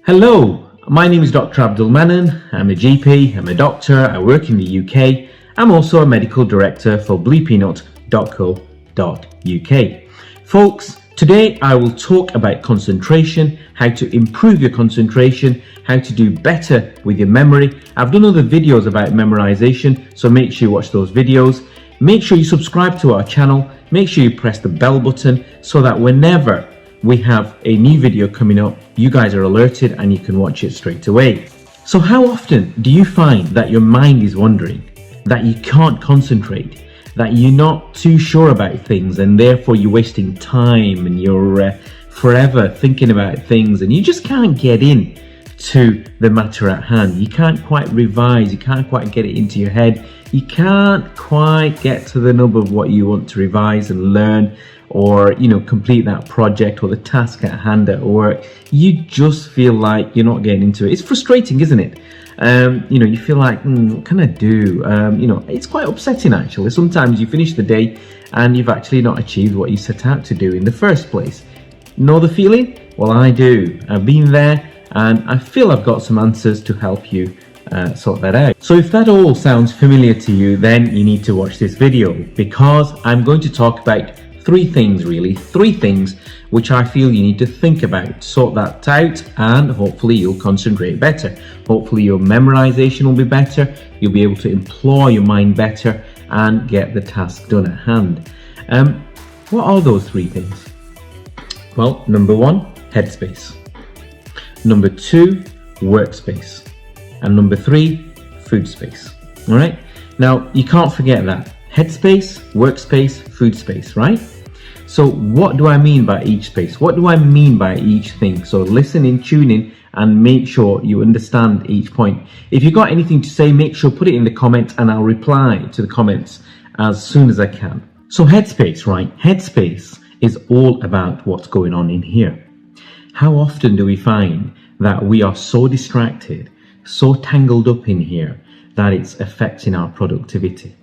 Hello, my name is Dr. Abdul Mannan. I'm a GP, I'm a doctor, I work in the UK. I'm also a medical director for bluepeanut.co.uk. Folks, today I will talk about concentration, how to improve your concentration, how to do better with your memory. I've done other videos about memorization, so make sure you watch those videos. Make sure you subscribe to our channel. Make sure you press the bell button so that whenever we have a new video coming up, you guys are alerted and you can watch it straight away. So how often do you find that your mind is wandering, that you can't concentrate, that you're not too sure about things and therefore you're wasting time and you're forever thinking about things and you just can't get in to the matter at hand? You can't quite revise, you can't quite get it into your head, you can't quite get to the nub of what you want to revise and learn, or complete that project or the task at hand at work. You just feel like you're not getting into it. It's frustrating, isn't it? You feel like, what can I do? It's quite upsetting actually. Sometimes you finish the day and you've actually not achieved what you set out to do in the first place. Know the feeling? Well, I do. I've been there and I feel I've got some answers to help you sort that out. So if that all sounds familiar to you, then you need to watch this video, because I'm going to talk about three things which I feel you need to think about, sort that out, and hopefully you'll concentrate better. Hopefully your memorization will be better, you'll be able to employ your mind better and get the task done at hand. What are those three things? Well, number one, Headspace. Number two, Workspace. And number three, Food Space. All right, now you can't forget that. Headspace, Workspace, Food Space, right? So what do I mean by each space? What do I mean by each thing? So listen in, tune in, and make sure you understand each point. If you've got anything to say, make sure put it in the comments and I'll reply to the comments as soon as I can. So Headspace, right? Headspace is all about what's going on in here. How often do we find that we are so distracted, so tangled up in here that it's affecting our productivity?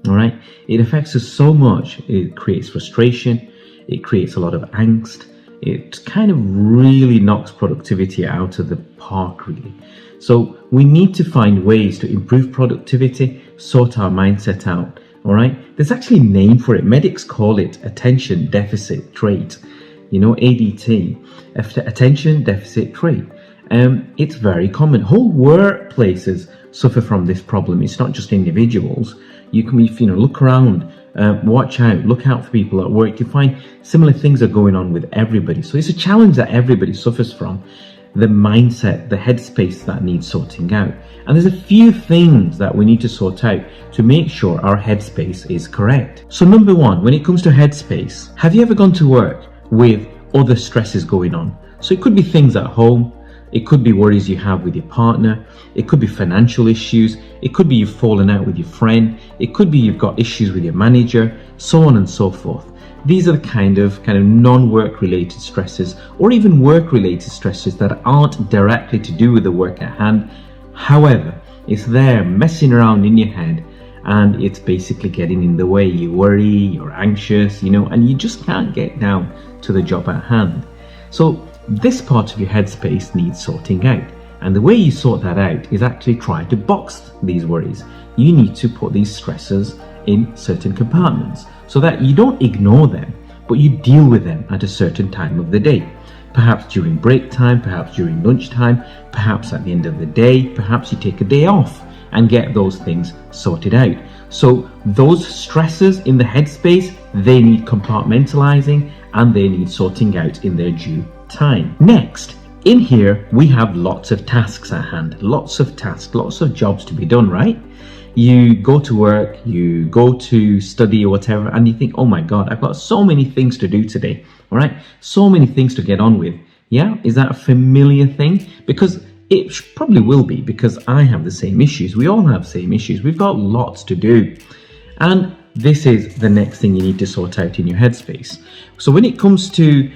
All right, it affects us so much. It creates frustration, it creates a lot of angst, it kind of really knocks productivity out of the park, really. So we need to find ways to improve productivity, sort our mindset out. All right, there's actually a name for it. Medics call it attention deficit trait, ADT, attention deficit trait. It's very common. Whole workplaces suffer from this problem. It's not just individuals. You can look around, watch out, look out for people at work. You find similar things are going on with everybody. So it's a challenge that everybody suffers from. The mindset, the headspace that needs sorting out. And there's a few things that we need to sort out to make sure our headspace is correct. So number one, when it comes to headspace, have you ever gone to work with other stresses going on? So it could be things at home. It could be worries you have with your partner. It could be financial issues. It could be you've fallen out with your friend. It could be you've got issues with your manager, so on and so forth. These are the kind of non-work related stresses, or even work related stresses that aren't directly to do with the work at hand. However, it's there messing around in your head and it's basically getting in the way. You worry, you're anxious, and you just can't get down to the job at hand. So this part of your headspace needs sorting out. And the way you sort that out is actually try to box these worries. You need to put these stressors in certain compartments so that you don't ignore them, but you deal with them at a certain time of the day. Perhaps during break time, perhaps during lunchtime, perhaps at the end of the day, perhaps you take a day off and get those things sorted out. So those stressors in the headspace, they need compartmentalizing and they need sorting out in their due time. Next, in here we have lots of tasks at hand, lots of tasks, lots of jobs to be done, right? You go to work, you go to study or whatever, and you think, oh my God, I've got so many things to do today, all right? So many things to get on with. Yeah, is that a familiar thing? Because it probably will be, because I have the same issues. We all have the same issues. We've got lots to do. And this is the next thing you need to sort out in your headspace. So when it comes to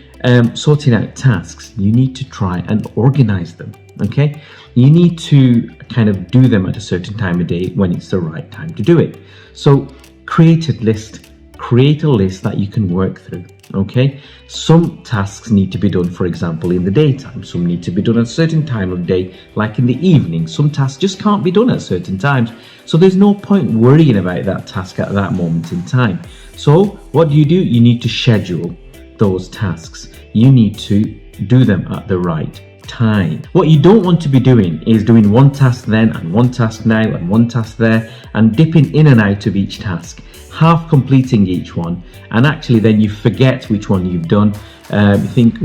sorting out tasks, you need to try and organize them, okay? You need to kind of do them at a certain time of day when it's the right time to do it. So create a list, create a list that you can work through. Okay, some tasks need to be done, for example, in the daytime. Some need to be done at a certain time of day, like in the evening. Some tasks just can't be done at certain times. So there's no point worrying about that task at that moment in time. So what do? You need to schedule those tasks. You need to do them at the right time. What you don't want to be doing is doing one task then and one task now and one task there and dipping in and out of each task, half completing each one, and actually then you forget which one you've done. You think,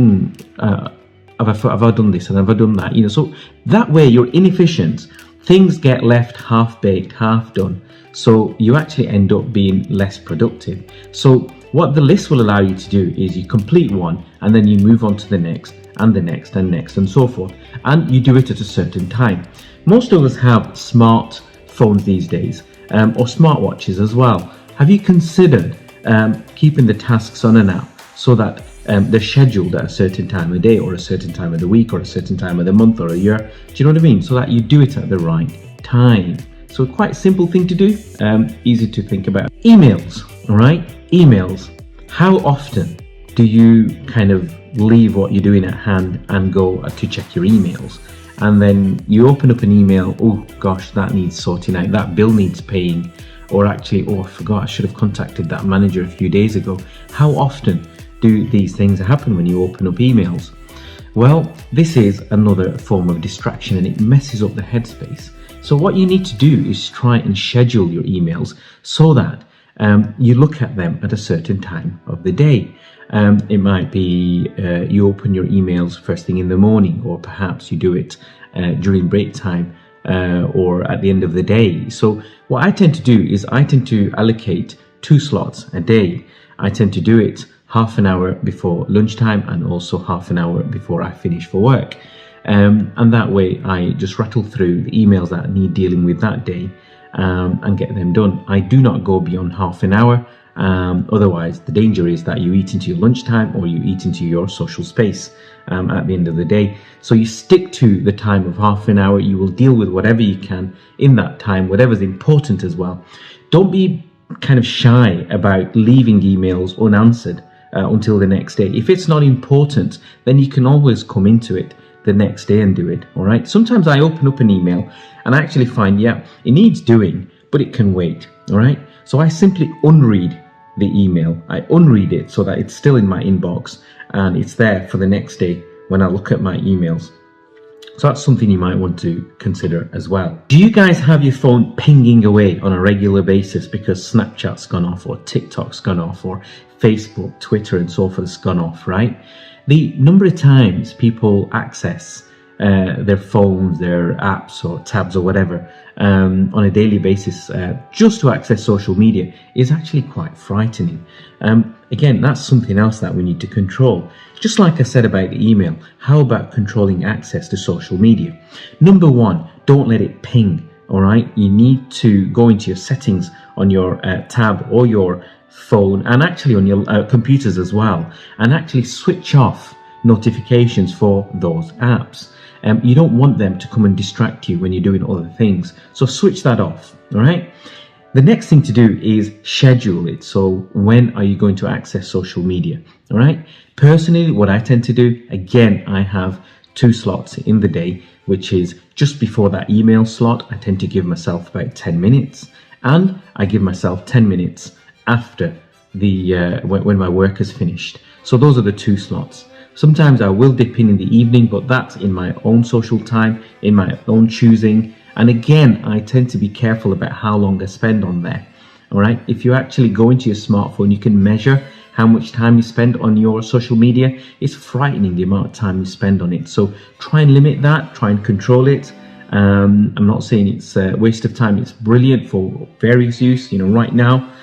have I done this and have I done that? So that way you're inefficient. Things get left half baked, half done. So you actually end up being less productive. So what the list will allow you to do is you complete one and then you move on to the next and the next and next and so forth. And you do it at a certain time. Most of us have smart phones these days, or smartwatches as well. Have you considered keeping the tasks on an app so that they're scheduled at a certain time of day or a certain time of the week or a certain time of the month or a year? Do you know what I mean? So that you do it at the right time. So quite a simple thing to do, easy to think about. Emails, all right? Emails. How often do you kind of leave what you're doing at hand and go to check your emails? And then you open up an email, oh gosh, that needs sorting out, that bill needs paying, or actually, oh, I forgot, I should have contacted that manager a few days ago. How often do these things happen when you open up emails? Well, this is another form of distraction and it messes up the headspace. So what you need to do is try and schedule your emails so that you look at them at a certain time of the day. It might be you open your emails first thing in the morning, or perhaps you do it during break time or at the end of the day. So what I tend to do is I tend to allocate 2 slots a day. I tend to do it half an hour before lunchtime and also half an hour before I finish for work. And that way I just rattle through the emails that I need dealing with that day and get them done. I do not go beyond half an hour. Otherwise, the danger is that you eat into your lunchtime or you eat into your social space at the end of the day. So you stick to the time of half an hour. You will deal with whatever you can in that time, whatever's important as well. Don't be kind of shy about leaving emails unanswered until the next day. If it's not important, then you can always come into it the next day and do it. All right. Sometimes I open up an email and I actually find, yeah, it needs doing, but it can wait. All right. So I simply unread the email. I unread it so that it's still in my inbox and it's there for the next day when I look at my emails. So that's something you might want to consider as well. Do you guys have your phone pinging away on a regular basis because Snapchat's gone off or TikTok's gone off or Facebook, Twitter and so forth has gone off, right? The number of times people access their phones, their apps or tabs or whatever on a daily basis just to access social media is actually quite frightening. Again, that's something else that we need to control. Just like I said about the email, how about controlling access to social media? Number 1, don't let it ping, all right? You need to go into your settings on your tab or your phone and actually on your computers as well, and actually switch off notifications for those apps. You don't want them to come and distract you when you're doing other things. So switch that off, all right? The next thing to do is schedule it. So when are you going to access social media, all right? Personally, what I tend to do, again, I have 2 slots in the day, which is just before that email slot. I tend to give myself about 10 minutes and I give myself 10 minutes after the when my work is finished. So those are the 2 slots. Sometimes I will dip in the evening, but that's in my own social time, in my own choosing. And again, I tend to be careful about how long I spend on there. All right. If you actually go into your smartphone, you can measure how much time you spend on your social media. It's frightening the amount of time you spend on it. So try and limit that, try and control it. I'm not saying it's a waste of time. It's brilliant for various use. You know, right now,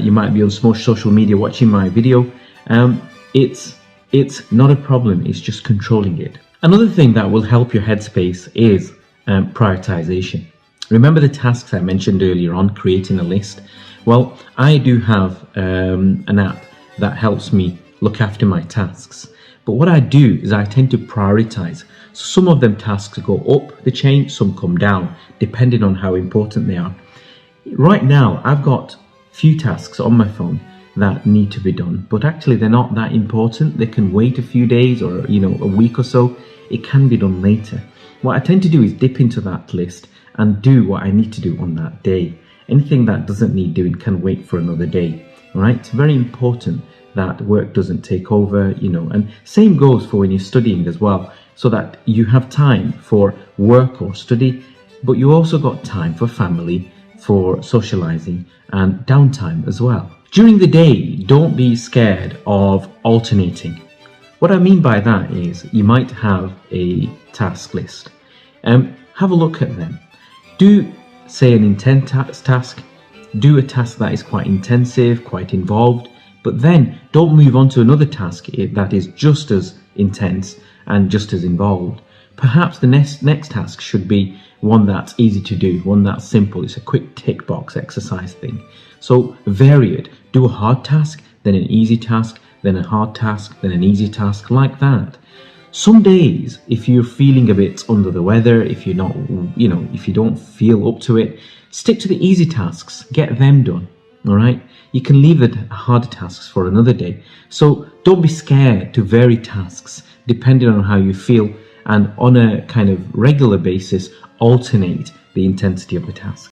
you might be on social media watching my video. It's not a problem. It's just controlling it. Another thing that will help your headspace is prioritization. Remember the tasks I mentioned earlier on, creating a list? Well, I do have an app that helps me look after my tasks. But what I do is I tend to prioritize. So some of them tasks go up the chain, some come down, depending on how important they are. Right now, I've got few tasks on my phone that need to be done, but actually they're not that important. They can wait a few days or a week or so. It can be done later. What I tend to do is dip into that list and do what I need to do on that day. Anything that doesn't need doing can wait for another day. All right, it's very important that work doesn't take over, and same goes for when you're studying as well, so that you have time for work or study, but you also got time for family, for socializing and downtime as well. During the day, don't be scared of alternating. What I mean by that is you might have a task list. Have a look at them. Do, say, an intense task. Do a task that is quite intensive, quite involved, but then don't move on to another task that is just as intense and just as involved. Perhaps the next task should be one that's easy to do, one that's simple. It's a quick tick box exercise thing. So vary it. Do a hard task, then an easy task, then a hard task, then an easy task, like that. Some days, if you're feeling a bit under the weather, if you're not, if you don't feel up to it, stick to the easy tasks, get them done. All right. You can leave the harder tasks for another day. So don't be scared to vary tasks depending on how you feel, and on a kind of regular basis, alternate the intensity of the task.